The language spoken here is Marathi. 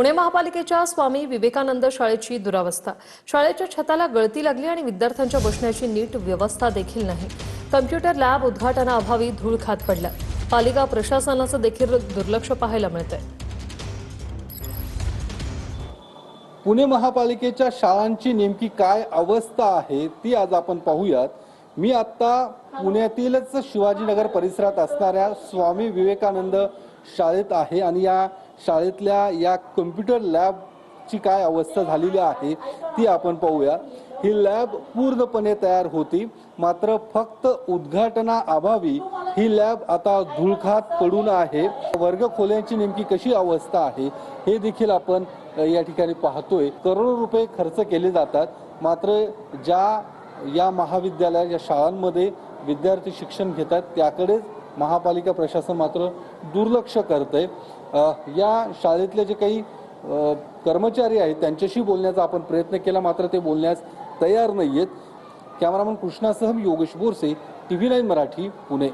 पुणे महापालिकेच्या स्वामी विवेकानंद शाळेची दुरावस्था। शाळेच्या छताला गळती लागली आणि विद्यार्थ्यांच्या बसण्याची नीट व्यवस्था देखील नाही। कॉम्प्युटर लॅब उद्घाटनाअभावी धूळ खात पडला। पालिका प्रशासनाचं देखील दुर्लक्ष पाहायला मिळतंय। पुणे महापालिकेच्या शाळांची नेमकी काय अवस्था आहे ती आज आपण पाहूयात। मी आता पुण्यातीलच शिवाजीनगर परिसरात असणाऱ्या स्वामी विवेकानंद शाळेत आहे आणि या शाळेतल्या या कॉम्प्युटर लॅबची काय अवस्था झालेली आहे ती आपण पाहूया। ही लॅब पूर्णपणे तयार होती, मात्र फक्त उद्घाटनाअभावी ही लॅब आता धूळखात पडून आहे। वर्ग खोल्यांची नेमकी कशी अवस्था आहे हे देखील आपण या ठिकाणी पाहतोय। करोडो रुपये खर्च केले जातात, मात्र या महाविद्यालयात या शाळांमध्ये विद्यार्थी शिक्षण घेतात त्याकडेच महापालिका प्रशासन मात्र दुर्लक्ष करतंय। या शाळेतले जे काही कर्मचारी आहेत त्यांच्याशी बोलण्याचा आपण प्रयत्न केला, मात्र ते बोलण्यास तयार नाहीयेत। कॅमेरामन कृष्णासह योगेश बोरसे, TV9 मराठी, पुणे।